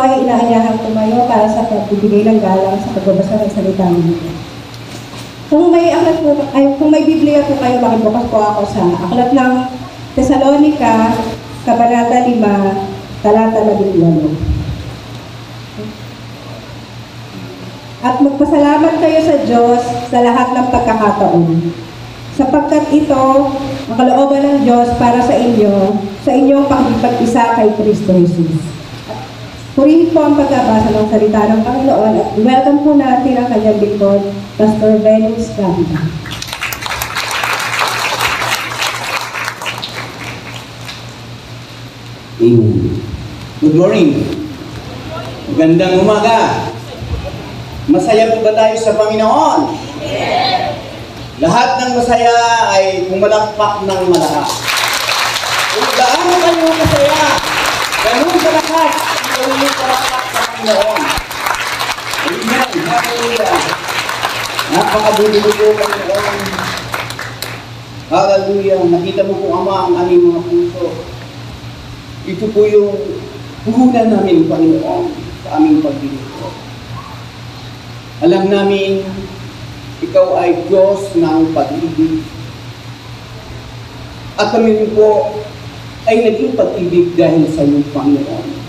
ay inaanyahang tumayo para sa pagbibigay ng galang sa pagbabasa ng salita ng Diyos. Kung may aklat po, kung may Biblia po kayo, makibukas po ako sa aklat ng Tesalonica, Kabanata 5, Talata 18. At magpasalamat kayo sa Diyos sa lahat ng pagkakataon, sapagkat ito ang kalooban ng Diyos para sa inyo, sa inyong pakikipag-isa kay Kristo Jesus. Purihin po ang pagbabasa ng salita ng Panginoon at welcome po natin ang kanyang lingkod, Pastor Venus Ganda. Good morning. Magandang umaga. Masaya po ba tayo sa Panginoon? Yes. Lahat ng masaya ay pumalakpak ng malakas. Kung gaano kayo masaya, ganun sa lakas, gawin yung palakpak sa Panginoon. Amen. Hallelujah. Napakabuti po Panginoon. Hallelujah. Nakita mo po, Ama, ang aming mga puso. Ito po yung puhunan namin, Panginoon, sa aming paglilingkod. Alam namin, ikaw ay Diyos ng pag-ibig. At kami rin po ay naging pag-ibig dahil sa iyong Panginoon.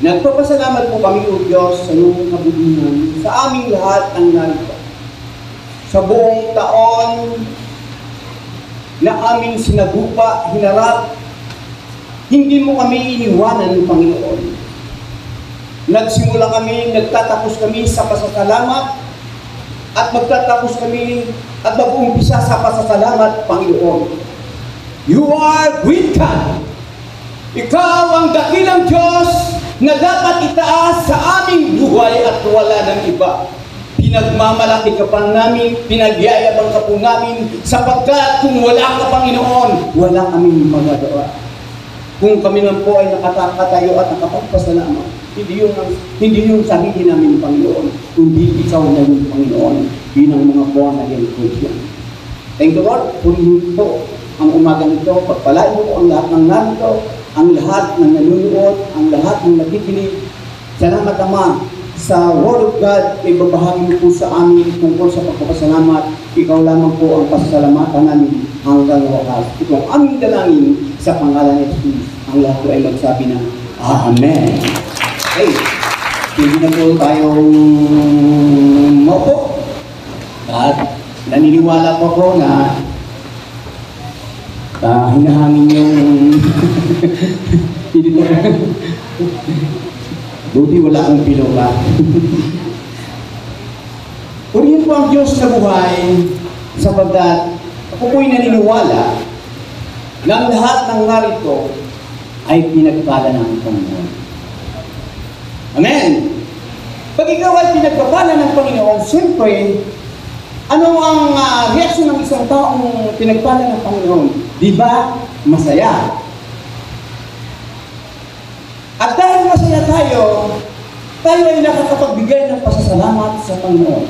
Nagpapasalamat po kami, O Diyos, sa iyong kabutihan sa aming lahat ng narito. Sa buong taon na aming sinagupa, hinarap, hindi mo kami iniwanan, Panginoon. Nagsimula kami, nagtatapos kami sa pasasalamat at magtatapos kami at mag-uumpisa sa pasasalamat, Panginoon. You are great God. Ikaw ang dakilang Diyos na dapat itaas sa aming buhay at wala ng iba. Pinagmamalaki ka pa namin, pinagyayabang ka po namin, sapagkat kung wala ka, Panginoon, wala kaming magagawa. Kung kami lang po ay nakatayo at nakapagpasalamat, hindi yung sarili namin, Panginoon, kundi ikaw na yung Panginoon bilang mga born again Christian. Thank you, Lord. Purihin po ang umaga nito. Pagpalain mo po ang lahat ng narito, ang lahat ng nanunood, ang lahat ng nakikinig. Salamat, Ama, sa Word of God, ibabahagi mo po sa amin tungkol sa pagpapasalamat. Ikaw lamang po ang pasasalamatan namin hanggang wakas. Ito ang aming dalangin sa pangalan ni Jesus. Ang lahat po ay magsabi ng Amen. Okay, hindi na po tayong maupo. At naniniwala po ko na hinahangin yung buti wala akong piloka. Purihin po ang Diyos sa buhay sapagkat ako po'y naniniwala na ang lahat ng narito ay pinagpala ng Panginoon. Amen! Pag ikaw ay pinagpapala ng Panginoon, siyempre, ano ang reaksyon ng isang taong pinagpala ng Panginoon? Di ba? Masaya. At dahil masaya tayo ay nakakapagbigay ng pasasalamat sa Panginoon.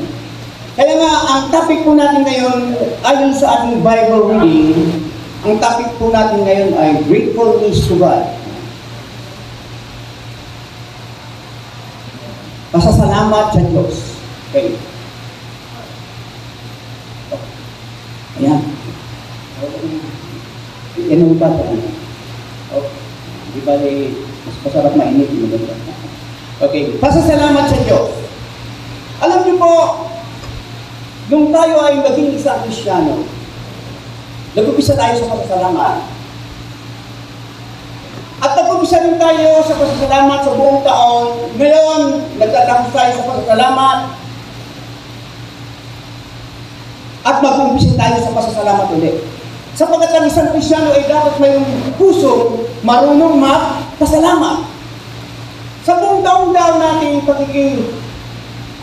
Kaya nga, ang topic po natin ngayon, ayon sa ating Bible reading, ang topic po natin ngayon ay gratefulness to God. Pasasalamat sa Diyos. Okay. Ayan. Yan ang ba ito? Di ba mas masarap mainit? Okay. Pasasalamat sa Diyos. Alam niyo po, nung tayo ay maging isang Kristiyano, nag-upisa tayo sa pasasalamat. At nag-upisa rin tayo sa pasasalamat sa buong taon. Ngayon, nagtatapos tayo sa pasasalamat. At mag-umpisa tayo sa pasasalamat ulit. Sapagkat ang isang Kristiyano ay dapat may puso marunong magpasalamat. Sa buong taon daw natin pagiging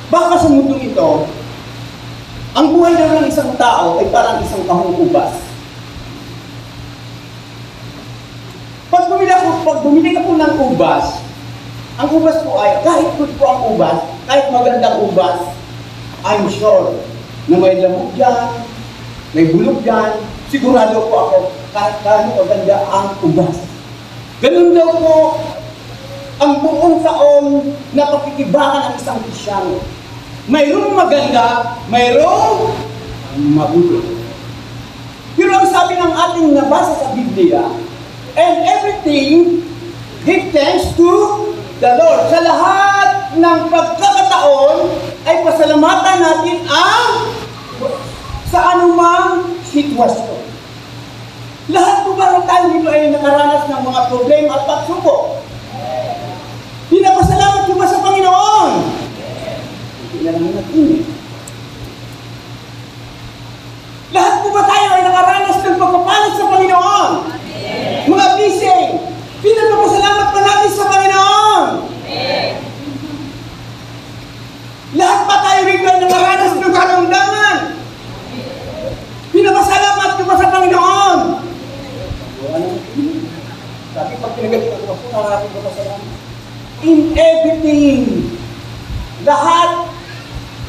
baka sa mundo ito, ang buhay daw ng isang tao ay parang isang kahong ubas. Pag bumili ka po ng ubas, ang ubas po ay, kahit good po ang ubas, kahit magandang ubas, I'm sure na may lamok dyan, may bulog dyan, sigurado po ako, kahit maganda ang ubas. Ganun daw po ang buong taon na pakikibangan ng isang Kristyano. Mayroong maganda, mayroong mabuti. Pero ang sabi ng ating nabasa sa Biblia, and everything, give thanks to the Lord. Sa lahat ng pagkakataon, ay pasalamatan natin ang sa anumang sitwasyon. Lahat po ba tayo dito ay nakaranas ng mga problema at pagsubok? Pinapasalamat ko ba sa Panginoon? Hindi na lang natin. Lahat po ba tayo ay nakaranas ng pagpapalit sa Panginoon? Mga blessing, pinapasalamat pa natin sa Panginoon. Lahat ba tayo rin ay nakaranas ng karamdaman? Pinapasalamat ko ba sa Panginoon? Sabi pag pinagalitan ko, nakarating ko pa salamat. In everything, lahat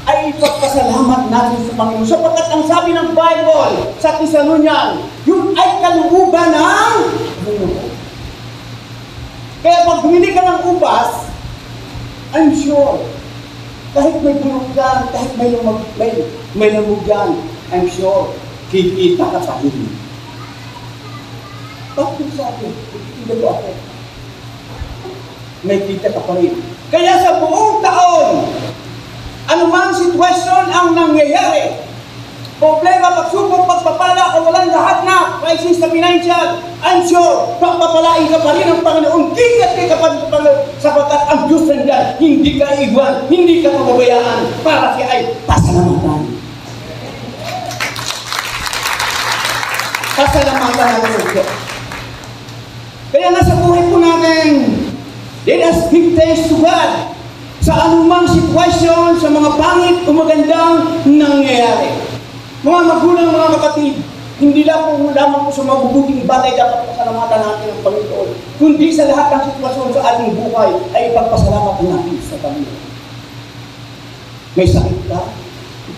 ay ipagpasalamat natin sa Panginoon. Sapagkat ang sabi ng Bible sa Thessalonian, yun ay kalooban ng Panginoon. Kaya pag bumili ka ng ubas, I'm sure, kahit may bulog dyan, kahit may lamog dyan, I'm sure, kikita ka pa rin. Bakit sabi? Hindi ko ako. May kita ka pa rin. Kaya sa buong taon, anumang sitwasyon ang nangyayari, problema, pagsubok, pagpapala, kawalan lahat na, crisis sa financial, I'm sure, pagpapalain ka pa rin ng Panginoon, kikat ka pa rin sa Panginoon, sapagkat ang Diyos nandiyan, hindi ka iwan, hindi ka pababayaan, para siya ay pasalamatan. Pasalamatan natin sa Diyos. Kaya nasa buhay po natin, let us give thanks to God sa anumang sitwasyon, sa mga pangit o magandang nangyayari. Mga magulang, mga kapatid, hindi lang po lamang po sa mabubuting bagay dapat pasalamatan natin ang Panginoon, kundi sa lahat ng sitwasyon sa ating buhay ay ipagpasalamat natin sa Panginoon. May sakit ka,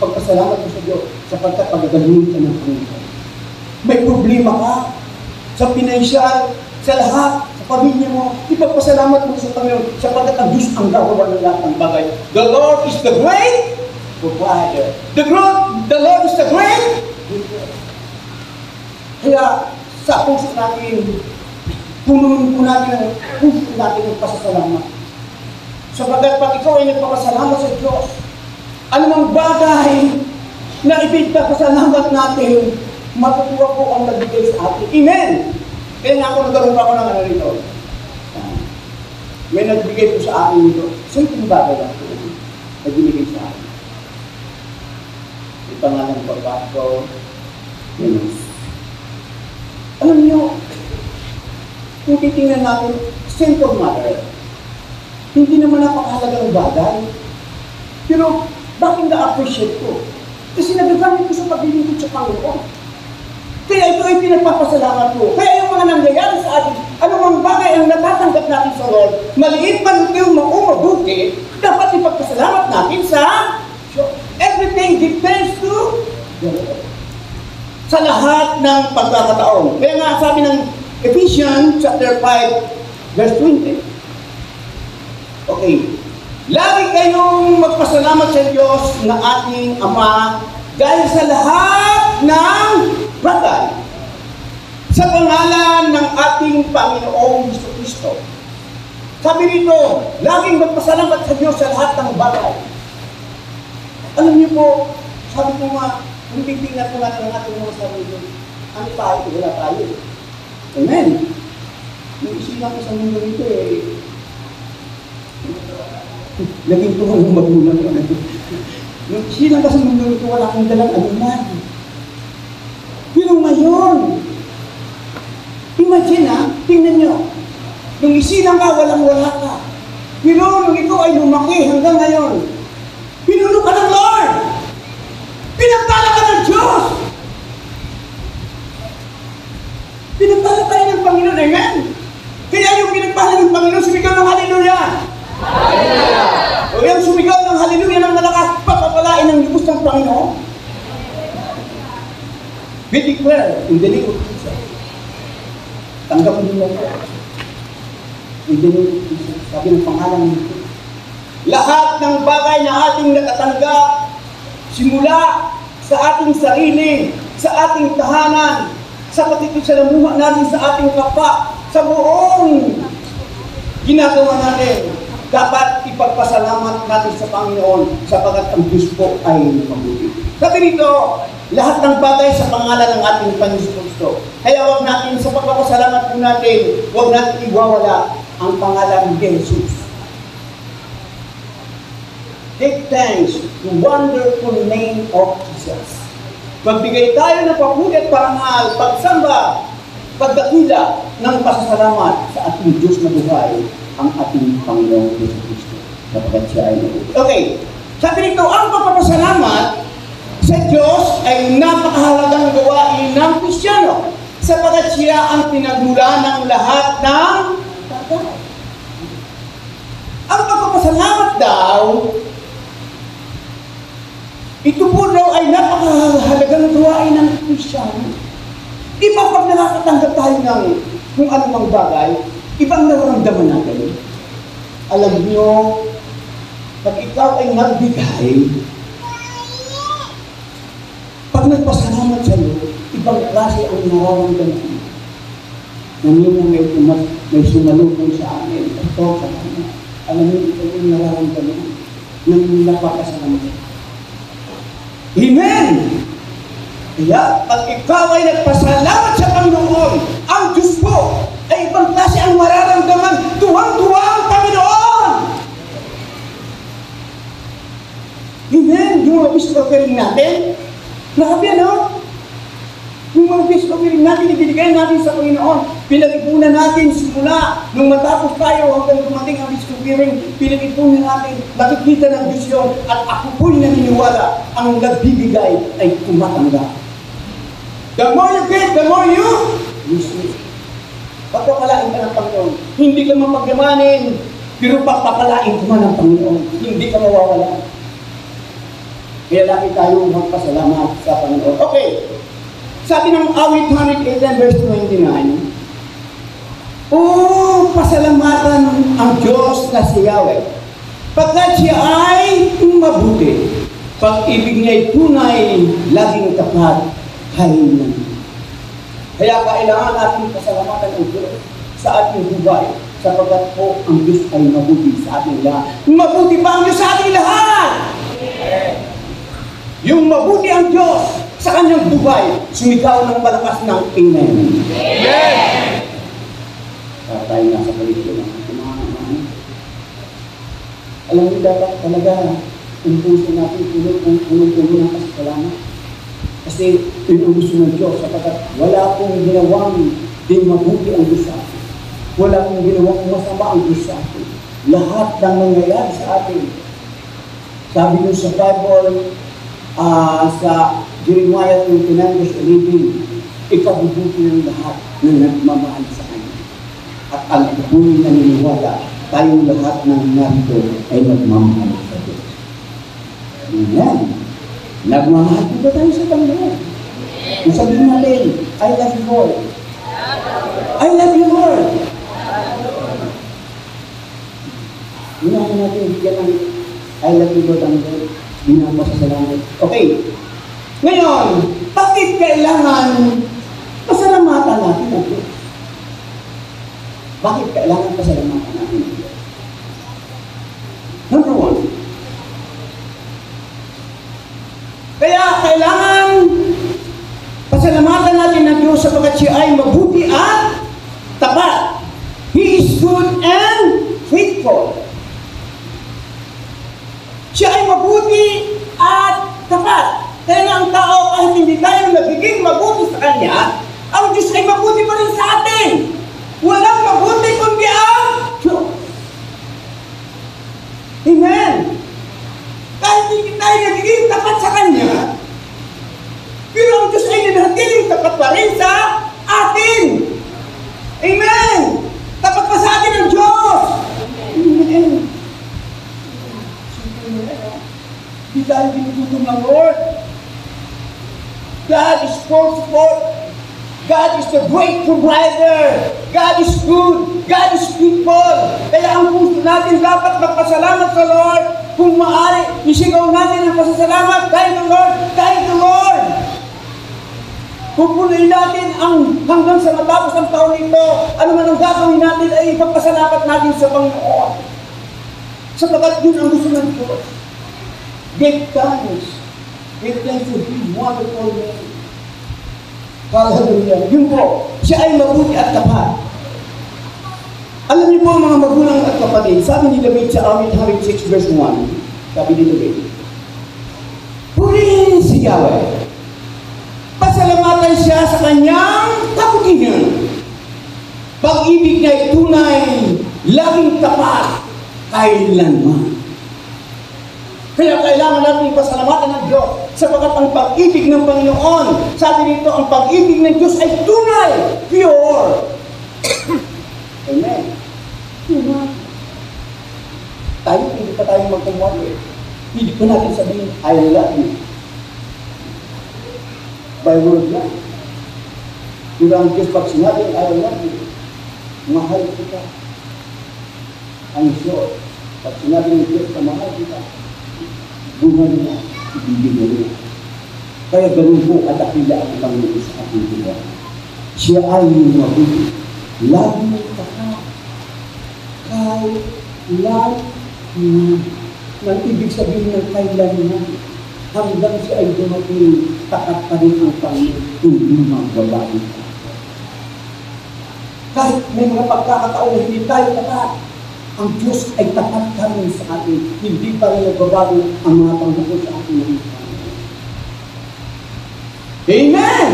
ipagpasalamat mo sa Diyos sapagkat pagagalunin ka ng Panginoon. May problema ka sa financial, sa lahat, sa pamilya mo, ipagpasalamat mo sa Panginoon sapagkat ang Diyos ang gagawa ng lahat ng bagay. The Lord is the great provider. The Lord is the great provider. Kaya sa puso natin, punuin po natin ang puso natin ng pasasalamat. Sapagkat pag ikaw ay nagpapasalamat sa Diyos, anumang bagay na ipagpapasalamat natin, matutuwa po ang nagbigay sa atin. Amen! Kaya nga ako nagkaroon pa ako ng ano rito. May nagbigay po sa akin nito. Simpleng bagay lang po. Nagbigay sa akin. Yung pangalan ko, Pastor Yunus. Alam niyo, kung titingnan natin, simple matter. Hindi naman napakahalagang bagay. Pero, bakit na-appreciate ko? Kasi nagagamit ko sa paglilingkod sa Panginoon. Kaya ito ay pinagpapasalamat ko. Kaya yung mga nangyayari sa atin, anumang bagay ang natatanggap natin sa Lord, maliit man ito o mabuti, dapat ipagpasalamat natin sa everything depends to the Lord. Sa lahat ng pagkakataon. Kaya nga sabi ng Ephesians chapter 5, verse 20. Okay. Lagi kayong magpasalamat sa Diyos na ating Ama dahil sa lahat ng bagay sa pangalan ng ating Panginoong Jesucristo. Sabi nito, laging magpasalamat sa Diyos sa lahat ng bagay. Alam niyo po, sabi ko nga, kung titingnan po natin ang ating mga sarili, ano tayo, wala tayo. Amen. Yung isilang ko sa mundo nito naging tuhong ng magulang ko. Yung isilang ka sa mundo nito, wala kang dalang anuman. Pero ngayon, imagine tingnan nyo, nung isilang ka, walang-wala ka. Pero nung ikaw ay lumaki hanggang ngayon, pinuno ka ng Lord! Pinagpala ka ng Diyos! Pinagpala tayo ng Panginoon, amen? Kaya yung pinagpala ng Panginoon, sumigaw ng hallelujah! Hallelujah! O yung sumigaw ng hallelujah ng malakas, papapalain ng libos ng Panginoon. We declare in the name of Jesus. Tanggap mo lang po. sabi ng pangalan nito. Lahat ng bagay na ating natatanggap, simula sa ating sarili, sa ating tahanan, sa pakikisalamuha natin sa ating kapwa, sa buong ginagawa natin, dapat ipagpasalamat natin sa Panginoon sapagkat ang Diyos po ay mabuti. Sabi nito, lahat ng bagay sa pangalan ng ating Panginoon Kristo. Kaya wag natin sa pagpapasalamat po natin, wag natin iwawala ang pangalan ni Jesus. Give thanks to wonderful name of Jesus. Magbigay tayo ng papuri at parangal, pagsamba, pagdakila ng pasasalamat sa ating Diyos na buhay, ang ating Panginoong Yesu Kristo. Kapag siya ay nabuti. Okay, sabi nito, ang pagpapasalamat sa Diyos ay napakahalagang gawain ng Kristiyano, sapagkat siya ang pinagmula ng lahat ng bagay. Ang pagpapasalamat daw, ito po daw ay napakahalagang gawain ng Kristiyano. Di ba pag nakakatanggap tayo ng kung anumang bagay, ibang nararamdaman natin? Alam niyo, pag ikaw ay nagbigay, pag nagpasalamat sa iyo, ibang klase ang nararamdaman mo. Nangyayang may sumalubong sa amin, ito sa kanya. Alam niyo, ito yung nararamdaman ng napakasalamat. Amen! Kaya, pag ikaw ay nagpasalamat sa Panginoon, ang Diyos po ay ibang klase ang mararamdaman. Tuwang-tuwa ang Panginoon! Amen! Yung mga wish offering natin, grabe ano? Yung mga wish offering natin, ibinigay natin sa Panginoon. Pinag-ipunan natin simula nung matapos tayo hanggang dumating ang wish offering, pinag-ipunan natin, nakikita ng Diyos yun, at ako po'y naniniwala, ang nagbibigay ay tumatanggap. The more you give, the more you receive. Pagpapalain ka ng Panginoon, hindi ka mapagyamanin, pero pagpapalain ka man ng Panginoon, hindi ka mawawala. Kaya lagi tayo magpasalamat sa Panginoon. Okay, sabi ng awit 108 verse 29, pasalamatan ang Diyos na si Yahweh, pagkat siya ay mabuti. Pag-ibig niya ay tunay, laging tapat, kainan. Kaya kailangan natin pasalamatan ang Diyos sa ating buhay, sapagkat po ang Diyos ay mabuti sa ating lahat. Mabuti pa ang Diyos sa ating lahat! Yung mabuti ang Diyos sa kanyang buhay, sumigaw ng malakas ng Amen. Amen! Para tayo nasa paligid ng kumahan. Alam niyo dapat talaga ang puso natin punong-puno ng kasalanan. Kasi ito gusto ng Diyos sapagkat wala pong ginawang din mabuti ang Diyos sa atin. Wala pong ginawang masama ang Diyos sa atin. Lahat ng nangyayari sa atin. Sabi nyo sa Bible, sa Jeremiah 29 verse 11, ikabubuti ng lahat na nagmamahal sa Kanya. At ang buhay na niniwala, tayong lahat ng narito ay nagmamahal sa Diyos. Amen. Nagmamahal po ba tayo sa Panginoon? Kung sabihin natin, I love you Lord. I love you Lord. Unahin natin, bigyan ng I love you Lord ang Lord. Binapasasalamat. Okay. Ngayon, bakit kailangan pasalamatan natin ang Diyos? Bakit kailangan pasalamatan natin ang Diyos? Number one, kaya kailangan pasalamatan natin ang Diyos sapagkat siya ay mabuti at tapat. He is good and faithful. Siya ay mabuti at tapat. Kaya nga ang tao, kahit hindi tayo nagiging mabuti sa Kanya, ang Diyos ay mabuti pa rin sa atin. Walang mabuti kundi ang Diyos. Amen. Kahit hindi tayo nagiging tapat sa Kanya, pero ang Diyos ay nanatiling tapat pa rin sa atin. Amen. Tapat pa sa atin ang Diyos. Amen. Hindi tayo binututom ng Lord. God is forceful. God is the great provider. God is good. God is faithful. Kaya ang puso natin dapat magpasalamat sa Lord. Kung maaari, isigaw natin ang pasasalamat. Thank you, Lord. Thank you, Lord. Pupunuin natin ang hanggang sa matapos ng taon nito. Ano man ang gagawin natin ay ipagpasalamat natin sa Panginoon. Sapagkat yun ang gusto ng Diyos. Give thanks. Give thanks to His wonderful name. Hallelujah. Yun po, siya ay mabuti at tapat. Alam niyo po mga magulang at kapatid, sabi ni David sa Psalm 106 verse 1, sabi ni David, purihin si Yahweh. Pasalamatan siya sa kanyang kabutihan. Pag-ibig niya ay tunay, laging tapat, kailanman. Kaya kailangan natin pasalamatan ng Diyos sapagkat ang pag-ibig ng Panginoon, sabi dito, ang pag-ibig ng Diyos ay tunay, pure. Amen. Tayo, hindi pa tayo magkumuha. Hindi pa natin sabihin, I love you. By word lang. Pero ang Diyos pag sinabi, I love you. Mahal kita. Ang Diyos, pag sinabi ng Diyos na mahal kita, buhay niya, ibibigay niya. Kaya ganun po at akila ang Panginoon sa ating buhay. Siya ay yung mabuti. Lagi mo takat. Kailan nang ibig sabihin ng kailan na hanggang siya ay dumating, takat pa rin ang Panginoon, hindi magbabago. Kahit may mga pagkakataon na hindi tayo takat, ang Diyos ay tapat kami sa atin. Hindi pa rin nagbabago ang mga pangako sa atin ng Panginoon. Amen!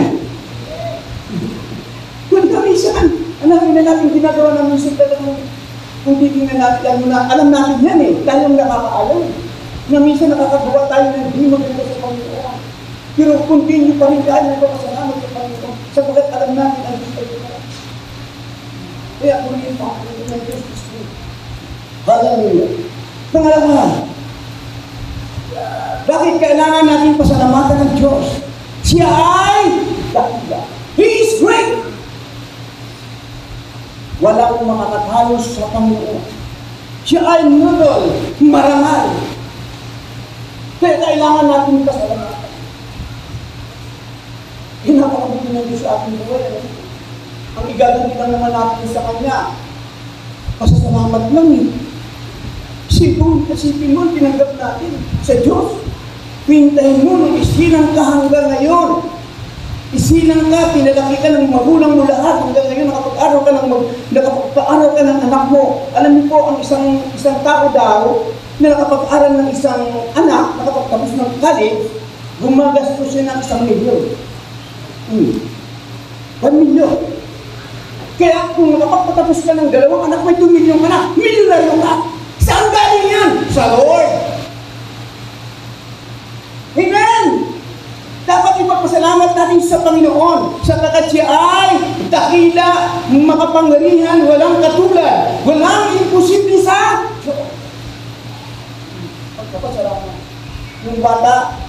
Kung kami saan, alam na natin ginagawa ng music talagang kung titingnan natin, alam natin yan eh, tayong nakakaalam. Na minsan nakakagawa tayo ng di maganda sa Panginoon. Pero continue pa rin tayo nagpapasalamat sa Panginoon sapagkat alam natin ang Diyos ay tapat. Kaya kung yung Panginoon ng Diyos is true. Hallelujah. Pangalawa, bakit kailangan natin pasalamatan ng Diyos? Siya ay dakila. He is great. Walang makakatalos sa Panginoon. Siya ay noble, marangal. Kaya kailangan natin pasalamatan. Hinapakabuti ng Diyos sa ating buhay. Ang igagawin lang naman natin sa Kanya, pasasalamat lang eh. Isipin mo, tinanggap natin sa Diyos. Pintahin mo nung isilang ka hanggang ngayon. Isilang ka, pinalaki ka ng magulang mo lahat. Hanggang ngayon, nakapag-aral ka ng anak mo. Alam niyo po, ang isang tao daw, na nakapag-aral ng isang anak, nakapagtapos ng college, gumagastos siya ng 1 milyon. 1 milyon. Kaya kung nakapagpatapos ka ng 2 anak, may 2 milyon ka na, milyonaryo ka. Saan galing yan? Sa Lord. Amen! Dapat ipagpasalamat natin sa Panginoon sapagkat siya ay dakila, makapangyarihan, walang katulad, walang imposible sa Diyos. Pagpapasalamat. Yung bata,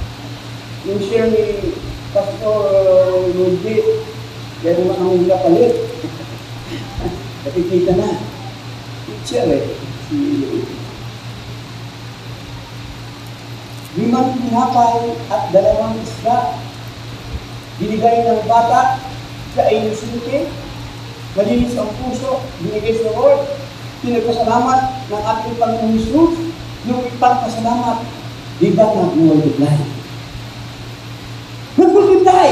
yung share ni Pastor Ludwig, kaya naman ang kapalit. Nakikita na. Teacher eh. Si 5 tinapay at 2 isda. Binigay ng bata sa inusunti. Malinis ang puso. Binigay sa Lord. Pinagpasalamat ng ating Panginoon Jesus. Yung ipagpasalamat, di ba nag-multiply? Nag-multiply!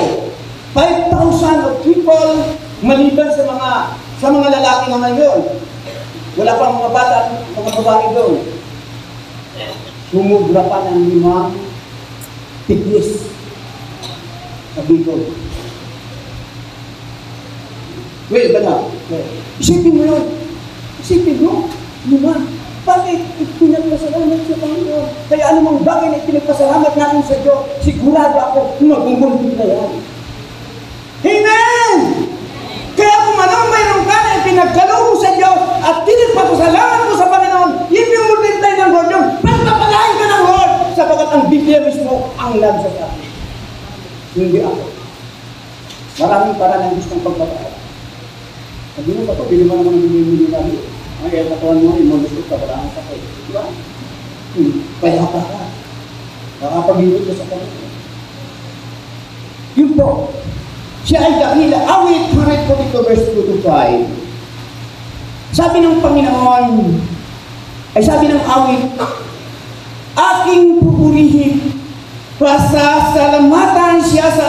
5,000 of people maliban sa mga lalaki na ngayon. Wala pang mga bata at mga babae doon. Sumubra pa ng 5 tiglis sa Bicol. Well, ba na? Isipin mo yun. Isipin mo. 5. Bakit pinagpasalamat sa Panginoon? Kaya anumang bagay na pinagpasalamat natin sa Diyos, sigurado ako, mag-multiply yan. Amen! Kaya kung anong mayroon ka na pinagkaloob mo sa Diyos at pinagpapasalamat mo sa Panginoon, yun yung multiply ng Lord yun. Pagpapalain ka ng Lord sapagkat ang Biblia mismo ang nagsasabi. Hindi ako. Maraming para ng gustong pagpapala. Sabi mo ba ito, bili mo naman ng milyon-milyon. Ay, katawan mo, imulusot ka, wala kang sakit. Diba? Kaya ka. Nakapag-ibig ka sa kanila. Yun po. Siya ay dakila. Awit 142 verse 2 to 5. Sabi ng Panginoon, ay sabi ng awit, aking pupurihin, pasasalamatan siya sa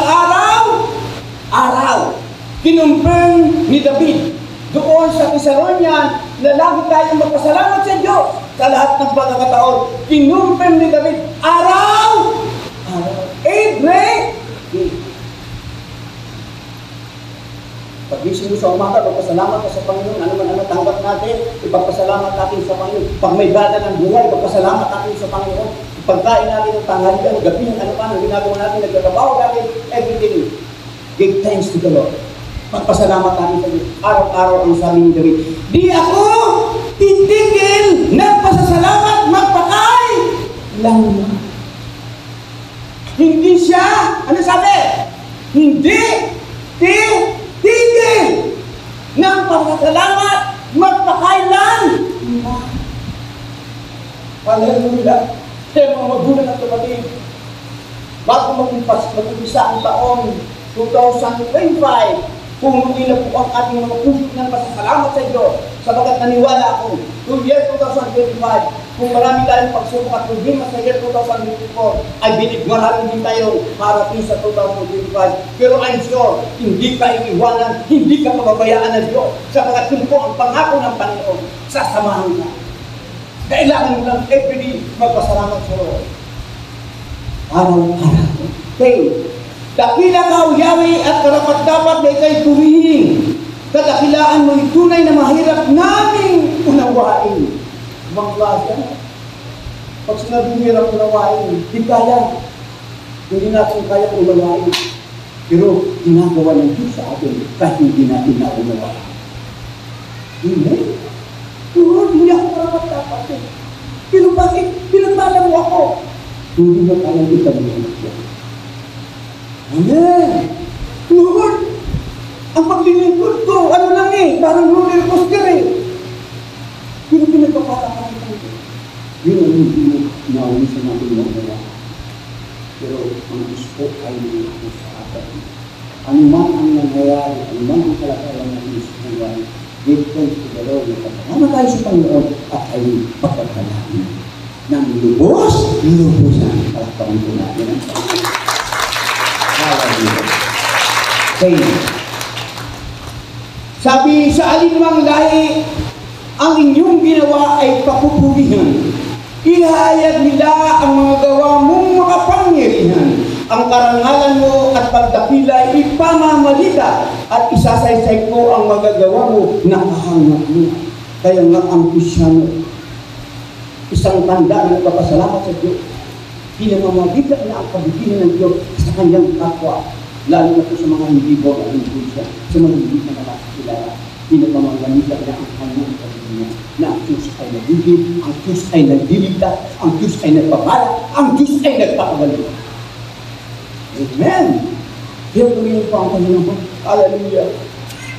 araw. Kinumpirm ni David doon sa Thessalonian na lagi tayong magpasalamat sa Diyos sa lahat ng pagkakataon. Kinumpirm ni David, araw. Every day. Pag-isip mo sa umaga, magpasalamat ka sa Panginoon. Ano man ang natanggap natin, ipagpasalamat natin sa Panginoon. Pag may bata ng buhay, ipagpasalamat natin sa Panginoon. Pagkain natin ng tanghalian, gabi, ano pa, ang ginagawa natin, nagtatrabaho natin, everything. Give thanks to the Lord. Pagpasalamat natin sa Diyos. Araw-araw ang sabi ni David, di ako titigil nagpasasalamat magpakay lang. Hindi siya, ano sabi? Hindi tigil ng pasasalamat magpakailan. Hallelujah. Kaya mga magulang at kapatid, bago mag-umpisa ang taong 2025, punuin na po ang ating mga puso ng pasasalamat sa Diyos sapagkat naniwala ako, to year 2025, kung marami tayong pagsubok at problema sa year 2024, I believe marami din tayo harating sa 2025. Pero I'm sure, hindi ka iiwanan, hindi ka pababayaan ng Diyos sapagkat yun po ang pangako ng Panginoon, sasamahan ka. Kailangan mo lang everyday magpasalamat sa Lord. Araw-araw. Okay. Dakila ka, O Yahweh, at karapat-dapat na ika'y purihin. Kadakilaan mo tunay na mahirap naming unawain. Ibang klase. Pag sinabing hirap unawain, di kaya. Hindi natin kaya unawain. Pero ginagawa ng Diyos sa atin kahit hindi natin naunawain. Amen? Lord, hindi ako karapat-dapat eh. Pero bakit? Pinagmala mo ako. Hindi mo kaya kita ng Diyos. Amen! Lord, ang paglilingkod ko, ano lang eh, parang roller coaster eh. Pero pinagpapatakan ko. Yun ang hindi mo naulisan natin ng mga. Pero ang gusto ay nilingkod sa atin. Ano man ang nangyayari, ano man ang kalakalan ng gusto nangyayari, give thanks to the Lord. Ano tayo sa Panginoon at ay pagkakalangin ng lubos-lubosan ang kalakalan ko natin. Okay. Sabi, sa alinmang lahi, ang inyong ginawa ay papupulihan. Ihayag nila ang mga gawa mong makapangyarihan. Ang karangalan mo at pagdakila ay ipamamalita at isasaysay ko ang magagawa mo na kahangap mo. Kaya nga ang Kristyano, isang tanda na nagpapasalamat sa Diyos. Pinamamagitan na ang kabutihan ng Diyos sa kanyang kapwa, lalo na po sa mga hindi po ang Diyos, sa mga hindi na nakakilala. Pinamamagitan na ang kanyang kabutihan na ang Diyos ay nagiging, ang Diyos ay nagliligtas, ang Diyos ay nagpapala, ang Diyos ay nagpapagaling. Amen! Kaya tuloy po ang kanyang po. Hallelujah!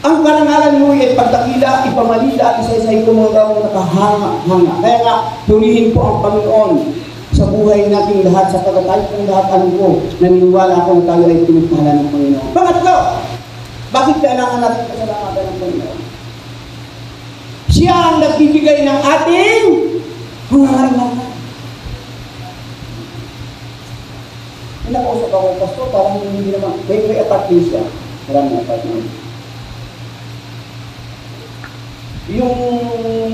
Ang karangalan mo ay pagdakila, ipamalita at isa-isay ko mga gamang nakahanga-hanga. Kaya nga, purihin po ang Panginoon sa buhay nating lahat, sa pagkatay kong lahat, alam ko, naniniwala ako na tayo ay pinagpala ng Panginoon. Pangatlo, bakit kailangan natin pasalamatan ng Panginoon? Siya ang nagbibigay ng ating pangarangalan. Inakusap ako, Pastor, parang hindi naman, may apartment siya. Maraming apartment. Yung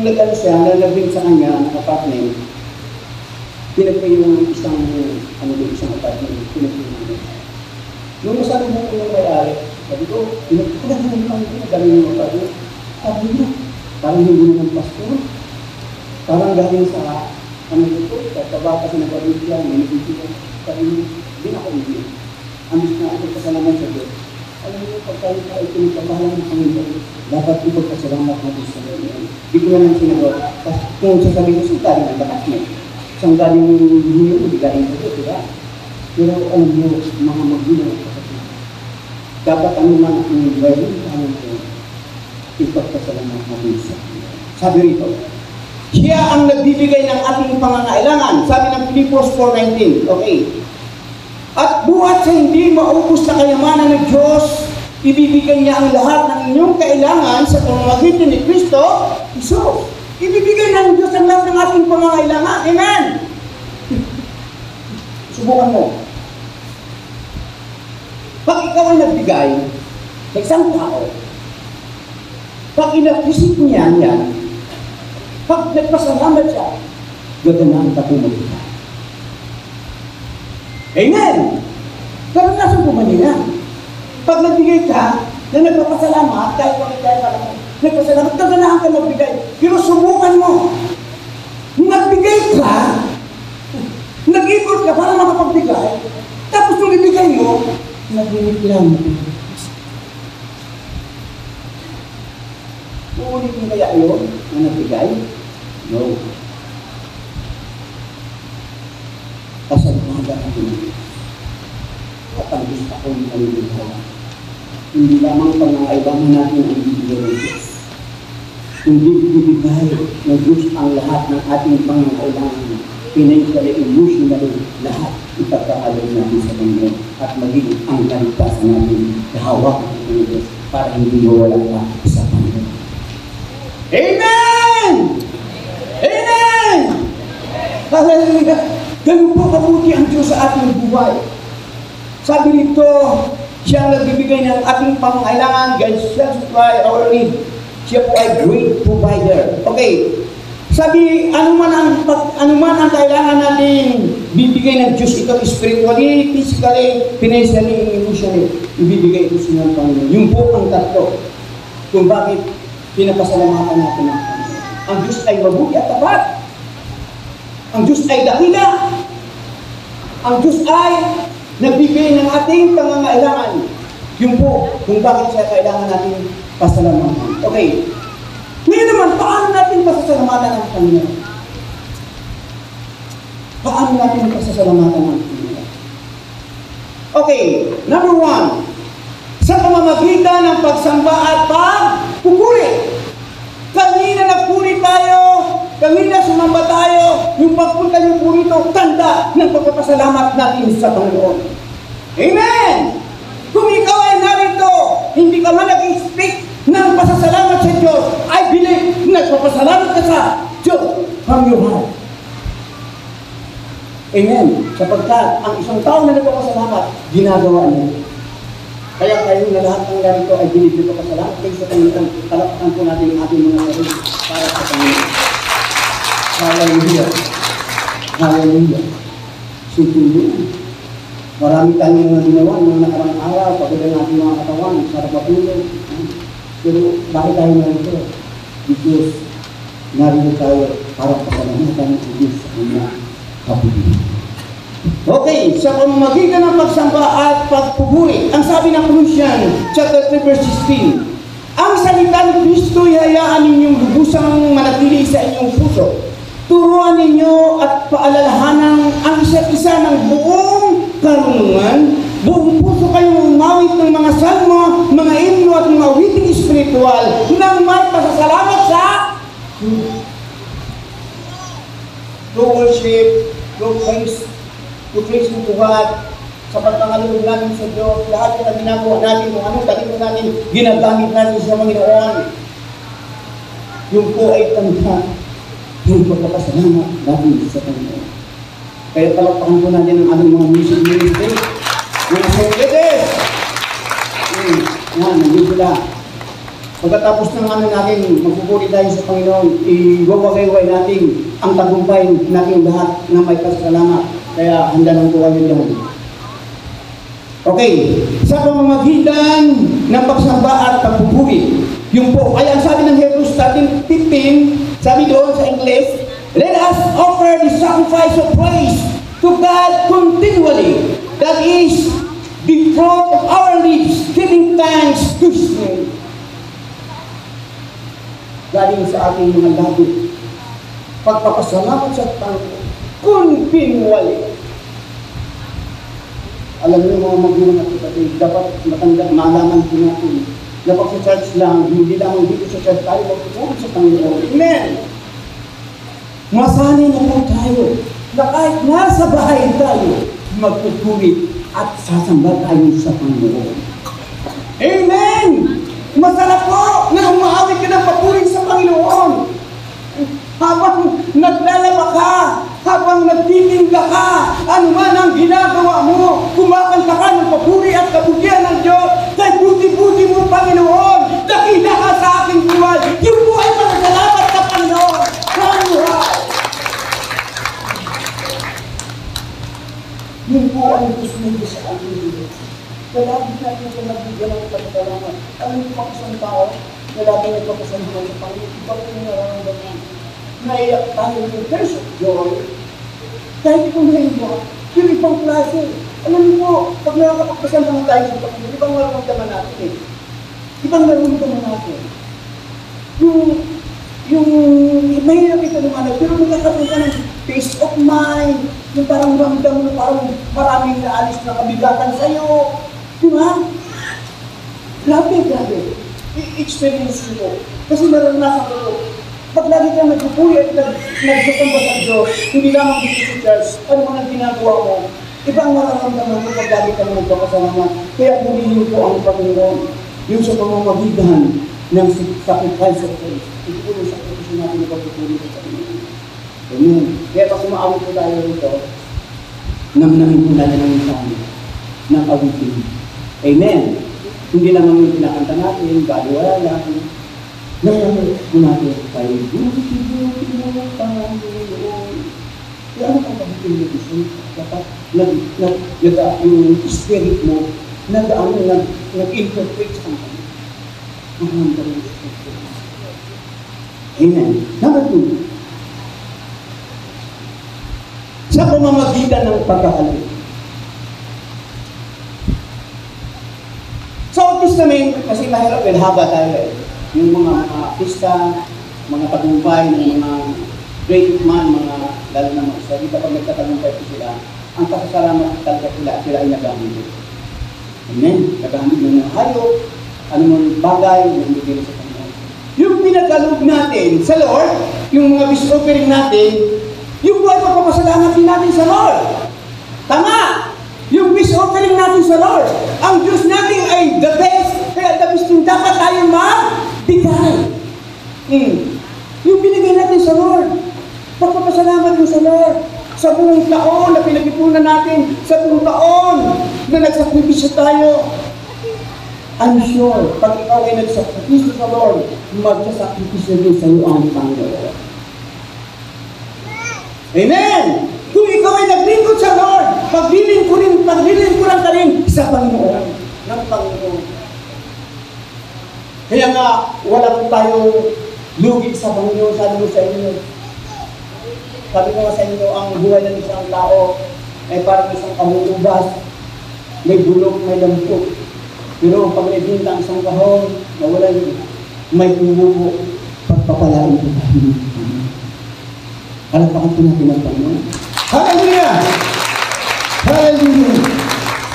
nag-ano siya, nalagin sa kanya, apartment, pinagpay yung isang apartment, pinagpay yung nung masalubong ko yung may-ari, sabi ko, pinagpay yung dami yung apartment. Sabi niya, parang hindi naman pastor. Parang galing sa, sa bata sa nagpabigyan, may nagpibigyan. Sabi niya, hindi na ako hindi. Ambis na ito kasalaman sa Diyos. Alam niyo, pagkain ka ay pinagpapahalan ng Panginoon, dapat ipagpasalamat natin sa Panginoon. Hindi ko na lang sinagot. Kung sasabihin ko, saan galing ang lakas mo? Saan galing yung hindi galing ko, diba? Pero alam niyo, mga magulang, dapat anuman ang gawin namin ko, ipagpasalamat natin sa Kanya. Sabi rito, siya ang nagbibigay ng ating pangangailangan. Sabi ng Filipos 4:19. Okay. At buhat sa hindi maubos na kayamanan ng Diyos, ibibigay niya ang lahat ng inyong kailangan sa pamamagitan ni Kristo Jesus. Ibibigay ng Diyos ang lahat ng ating pangangailangan. Amen! Subukan mo. Pag ikaw ay nagbigay sa isang tao, pag inapisip niya yan, pag nagpasalamat siya, gaganahan ka pumunta. Amen! Karanasan ko man yan. Pag nagbigay ka, na nagpapasalamat, kahit kung ikaw ka lang, nagpasalamat, gaganahan ka magbigay. Pero subukan mo. Nagbigay ka, nag-ikot ka para makapagbigay, tapos nung ibigay mo, nag-reklamo mo. Uulitin kaya yun na nagbigay? No. Pasalamat ang Pilipinas. At ang gusto kong paliligaya. Hindi lamang pangangailangan natin ang bibigay ng Diyos. Hindi bibigay ng Diyos ang lahat ng ating pangangailangan. Financially, emotionally, lahat ipagkakaloy natin sa Panginoon at maging ang kaligtasan natin kahawak ng Diyos para hindi mawala ka sa Panginoon. Amen! Amen! Hallelujah! Ganun po kabuti ang Diyos sa ating buhay. Sabi nito, siya ang nagbibigay ng ating pangangailangan. God shall supply our need. Siya po ay great provider. Okay. Sabi, anuman ang kailangan natin bibigay ng Diyos ito spiritually, physically, financially, emotionally. Ibibigay ito sa Panginoon. Yung po ang tatlo kung bakit pinapasalamatan natin ang Panginoon. Ang Diyos ay mabuti at tapat. Ang Diyos ay dakila. Ang Diyos ay nagbigay ng ating pangangailangan. Yun po kung bakit siya kailangan natin pasalamatan. Okay. Ngayon naman, paano natin pasasalamatan ang Panginoon? Paano natin pasasalamatan ang Panginoon? Okay, number 1, sa pamamagitan ng pagsamba at pagpupuri. Kanina nagpuri tayo, kanina sumamba tayo, yung pagpunta niyo po rito, tanda ng pagpapasalamat natin sa Panginoon. Amen! Kung ikaw ay narito, hindi ka man nag-expect ng pasasalamat sa Diyos, I believe nagpapasalamat ka sa Diyos from your heart. Amen. Sapagkat ang isang tao na nagpapasalamat, ginagawa niya. Kaya kayo na lahat ng narito ay binibigay ko pasalamat kayo sa Panginoon. Talakpan po natin ang ating mga sarili para sa Panginoon. Hallelujah. Hallelujah. Sutuloy. Marami tayong mga ginawa ng nakarang araw, pagod ang ating mga katawan, sarap matulog. Pero bakit tayo narito? Because narito tayo para pasalamatan ang Diyos sa kanyang kapatid. Okay, sa pamamagitan ng pagsamba at pagpupuri, ang sabi ng Colossians chapter 3 verse 16, ang salita ng Kristo ihayaan ninyong lubusang manatili sa inyong puso. Turuan ninyo at paalalahanan ang isa't isa ng buong karunungan. Buong puso kayong umawit ng mga salmo, mga himno at mga awiting espiritual nang may pasasalamat sa to worship, to praise to God, sa pagtangalulog natin sa Diyos, lahat ng ginagawa natin, kung anong talento natin, ginagamit natin sa Panginoon. Yung po ay tanda yung pagpapasalamat natin sa Panginoon. Kaya palakpakan po natin ang aming mga music ministry, mga secretaries. Yan, nandun sila. Pagkatapos ng ano natin, magpupuri tayo sa Panginoon, iwawagay-way natin ang tagumpay natin lahat na may pasalamat. Kaya handa lang po kami dyan. Okay, sa pamamagitan ng pagsamba at pagpupuri, yung po, kaya sabi ng Hebrews 13:15, sabi doon sa English, let us offer the sacrifice of praise to God continually. That is the fruit of our lips, giving thanks to His name. Galing sa ating mga labi, pagpapasalamat sa Panginoon, continually. Alam niyo mga magulang at kapatid, dapat malaman po natin na pag sa church lang, hindi lang dito sa church tayo magpupulong sa Panginoon. Amen! Masanay na po tayo na kahit nasa bahay tayo, magpupuri at sasamba tayo sa Panginoon. Amen! Masarap po na umaawit ka ng papuri sa Panginoon. Habang naglalaba ka, habang nagtitinda ka, ano man ang ginagawa mo, kumakanta ka ng papuri at kabutihan ng Diyos, kay buti-buti mo, Panginoon, dakila ka sa aking buwan. Yung po ay pasalamat sa Panginoon. Hallelujah! Yung po ay gusto mo sa aking Diyos. Lagi natin ito nagbigyan ng pagkakalaman. Alam niyo pang isang tao, na lagi nagpapasalamat sa Panginoon, iba po yung nararamdaman. Naiyak tayo ng there's joy. Kahit kung naiyak, yung ibang klase. Alam niyo po, pag nakakapagpasalamat tayo sa Panginoon, ibang nararamdaman natin eh. Ibang nararamdaman natin. Yung mahirap ito naman, pero magkakaroon ka ng peace of mind, yung parang ramdam mo, parang maraming naalis na kabigatan sa'yo. Di ba? Grabe. I-experience mo. Kasi naranasan ko. Pag lagi kang nagpupuri at nagsasamba sa Diyos, hindi lamang dito sa church, ano man ang ginagawa mo, ibang mararamdaman mo pag lagi kang nagpapasalamat. Kaya purihin ko ang Panginoon, yung sa pamamagitan ng sacrifice of Christ. Ito po yung sacrifice natin na pagpupuri sa Panginoon. Amen. Kaya pag sumaawit po tayo rito, namin po natin ang isang ng awitin. Amen. Hindi lamang yung pinakanta natin, baliwala lang. Namin po natin tayo, buti-buti mo Panginoon. Kaya ano pang awitin mo gusto? Dapat yung spirit mo, nag-interpret sa kanila. Amen. Number 2. Sa pamamagitan ng pagkakalit. Sa Old Testament, kasi mahirap haba tayo yung mga pista, mga tagumpay ng mga great man, mga lalo na mga salita, pag nagtatagumpay po sila, ang pasasalamat talaga sila ay nagamit. Amen? Nagamit ng hayop, anumang bagay, yung bibili sa Panginoon. Yung pinagkaloob natin sa Lord, yung mga peace offering natin, yung buhay pagpapasalamat din natin sa Lord. Tama! Yung peace offering natin sa Lord. Ang Diyos natin ay the best, kaya the best din dapat tayo magbigay. Yung binigay natin sa Lord. Pagpapasalamat mo sa Lord. Sa buong taon na pinag-ipunan natin, sa buong taon na nagsakripisyo tayo. I'm sure, pag ikaw ay nagsakripisyo sa Lord, magsasakripisyo din sa iyo ang Panginoon. Amen! Kung ikaw ay naglingkod sa Lord, paglilingkuran ka rin sa Panginoon. Ng Panginoon. Kaya nga, wala po tayong lugi sa Panginoon, sabi mo sa inyo. Sabi ko nga sa inyo, ang buhay ng isang tao ay parang isang kamutubas. May bulok, may lampot. Pero pag may binta ang isang kahon, nawala yun. May tumubo, pagpapalain ko tayo. Palagpakan po natin ang Panginoon. Hallelujah! Hallelujah!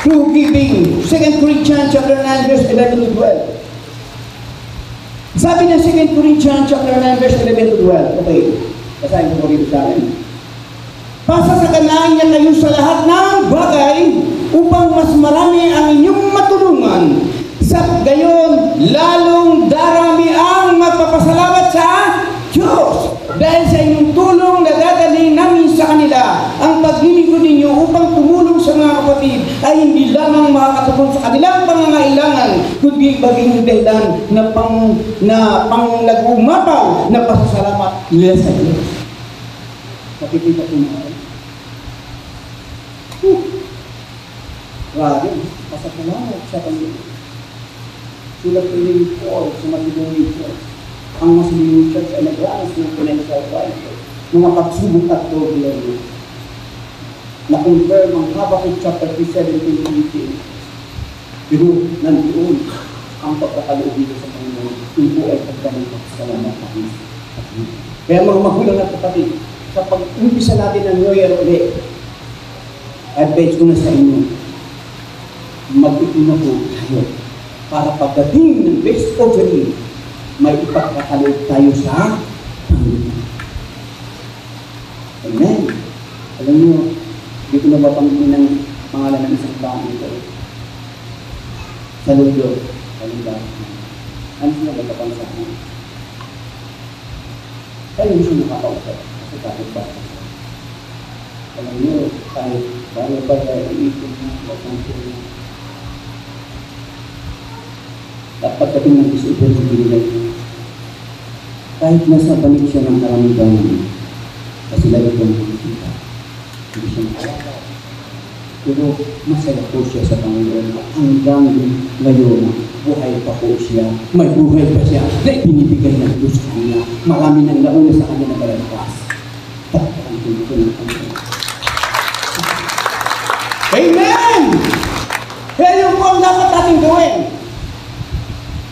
Through giving. 2 Corinthians chapter 9 verse 11 to 12. Sabi ng 2 Corinthians chapter 9 verse 11 to 12. Okay. Basahin ko rito sa akin. Pasasakanain niya kayo sa lahat ng bagay upang mas marami ang inyong matulungan. Sa gayon, lalong darami ang magpapasalamat sa Diyos. Dahil sa inyong tulong na dadalhin namin sa kanila, ang paglilingkod ninyo upang tumulong sa mga kapatid ay hindi lamang makakatupon sa kanilang pangangailangan, kundi maging dahilan na pang nag-umapaw na pasasalamat nila sa Diyos. Nakikita po natin. Grabe, pasasalamat sa Panginoon. Sulat ko yung Paul sa Macedonia Church. Ang Macedonia Church ay nag-ranas ng financial crisis, mga pagsubok at problema. Na-confirm ang Habakkuk chapter 17-18. Pero nandiyon ang pagkakaloob dito sa Panginoon. Ito ay pagkakaloob sa salamat natin. Kaya mga magulang at kapatid, sa pag-umpisa natin ng New Year ulit, advice ko na sa inyo, mag-ipino po tayo para pagdating ng best offering, may ipagkakalog tayo sa Panginoon. Amen. Alam niyo, hindi ko na mapangin ng pangalan ng isang taong ito. Sa Ludo, Kalindahan. Ano sila magkapang sa akin? Kaya hindi siya nakakausap kasi kahit ba. Alam niyo, kahit bago pa tayo iikot na, bakante na. At pagdating ng isipin sa binigay, kahit nasa panig siya ng maraming taon, kasi lagi ko nakikita, hindi siya nakakita. Pero masaya po siya sa Panginoon hanggang ngayon, buhay pa po siya, may buhay pa siya na ibinibigay ng Diyos sa kanya. Marami nang nauna sa kanya na balagpas. Takpan ko ng Panginoon. Amen! Kaya yun po ang dapat natin gawin.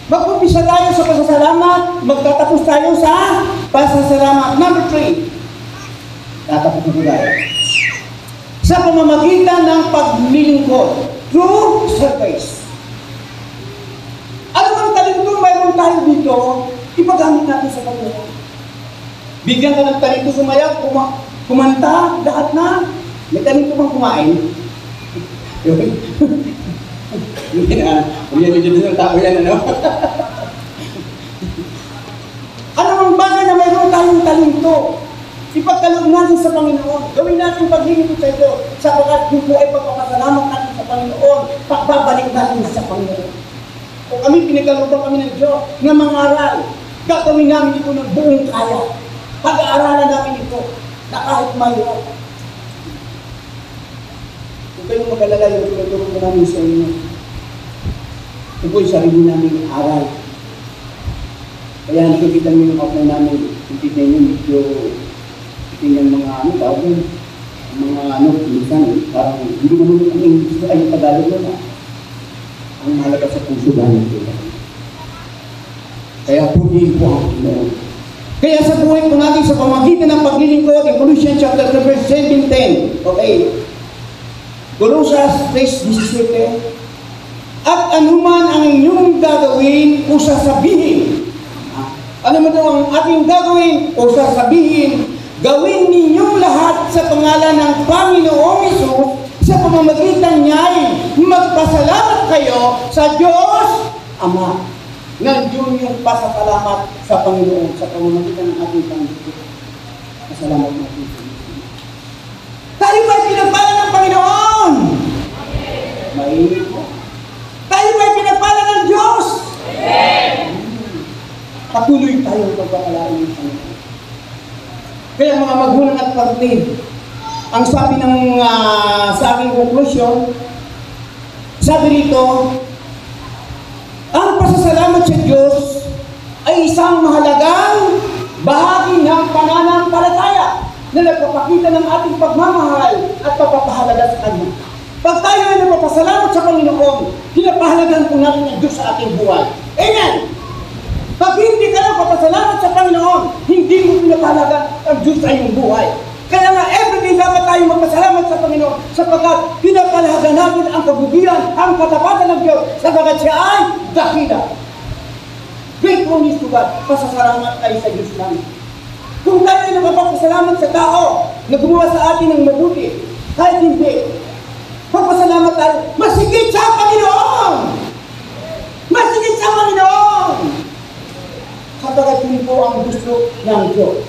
Mag-umpisa tayo sa pasasalamat, magtatapos tayo sa pasasalamat. Number 3. Tatapos ko tayo. Sa pamamagitan ng paglilingkod through service. Ano ang talento mayroon tayo dito, ipagamit natin sa Panginoon. Bigyan ka ng talento sumayaw, kumanta, lahat na. May talento bang kumain? Hindi na, medyo ng tao yan, ano? Ano ang bagay na mayroon tayong talento? Ipagkaloob natin sa Panginoon. Gawin natin paglilingkod sa ito. Sapagkat yung po ay pagpapasalamat natin sa Panginoon. Pagbabalik natin sa Panginoon. Kung kami pinagkalooban kami ng Diyos na mangaral, gagawin namin ito ng buong kaya. Pag-aaralan namin ito na kahit mahirap. Kung kayong mag-alala yung tinuturo ko namin sa inyo, ito po yung sarili namin aral. Kaya nakikita nyo yung outline namin, hindi nyo medyo tingnan mga tawag yun, mga minsan, parang hindi naman ang English ay yung Tagalog na. Ang mahalaga sa puso ganyan ito. Kaya punihin po ang Panginoon. Kaya sa buhay po natin sa pamagitan ng paglilingkod, in Colossians chapter 3, verse 17, okay. Colossus 3:17. At anuman ang inyong gagawin o sasabihin, ano mo daw ang ating gagawin o sasabihin, gawin ninyong lahat sa pangalan ng Panginoong Hesus, sa pamamagitan niya'y magpasalamat kayo sa Diyos Ama. Nandiyon yung pasasalamat sa Panginoon sa pamamagitan ng ating Panginoon. Pasalamat natin sa Panginoon. Tayo ba'y pinagpala ng Panginoon? Mainit po. Tayo ba'y pinagpala ng Diyos? Patuloy tayong pagpapalain ng Panginoon. Kaya mga magulang at kapatid, ang sabi ng sa aking conclusion, sabi rito, ang pasasalamat sa Diyos ay isang mahalagang bahagi ng pananampalataya na nagpapakita ng ating pagmamahal at pagpapahalaga sa Kanya. Pag tayo ay nagpapasalamat sa Panginoon, pinapahalagan po natin ang Diyos sa ating buhay. Amen! Pag hindi ka lang papasalamat sa Panginoon, hindi mo pinapahalagan ang Diyos sa iyong buhay. Kaya nga, everyday dapat tayo magpasalamat sa Panginoon sapagkat pinapahalagan natin ang kabutihan, ang katapatan ng Diyos sapagkat siya ay dakila. Gratefulness to God, pasasalamat tayo sa Diyos namin. Kung tayo ay nakapagpasalamat sa tao na gumawa sa atin ng mabuti, kahit hindi, magpasalamat tayo, masigit sa Panginoon! Masigit sa Panginoon! Kapag yun po ang gusto ng Diyos.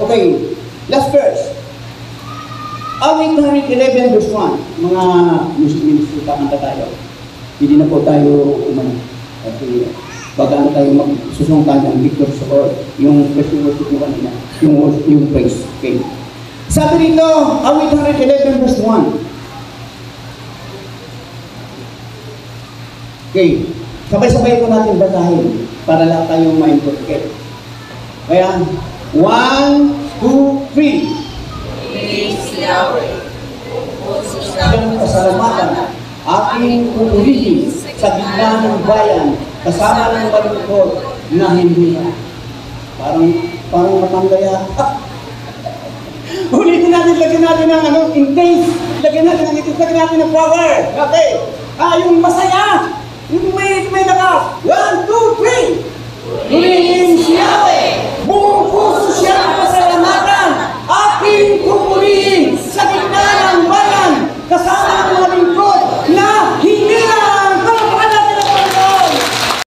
Okay, last verse. Awit 111 verse 1. Mga Muslims, kakanta tayo. Hindi na po tayo umano. Kasi baga tayo magsusong tayo ng victor sa Lord. Yung question worship mo kanina. Yung praise. Okay. Sabi rito, awit 111 verse 1. Okay. Sabay-sabay po natin basahin para lang tayong ma-incorporate. Kaya, 1, 2, 3. Praise Yahweh. Ang pasalamatan, aking pupurihin sa gitna ng bayan, kasama ng malungkot na hindi na. Parang matandaya. Ulitin natin, lagyan natin ng intense, lagyan natin ng power. Okay. Yung masaya. Yung may lakas. 1, 2, 3.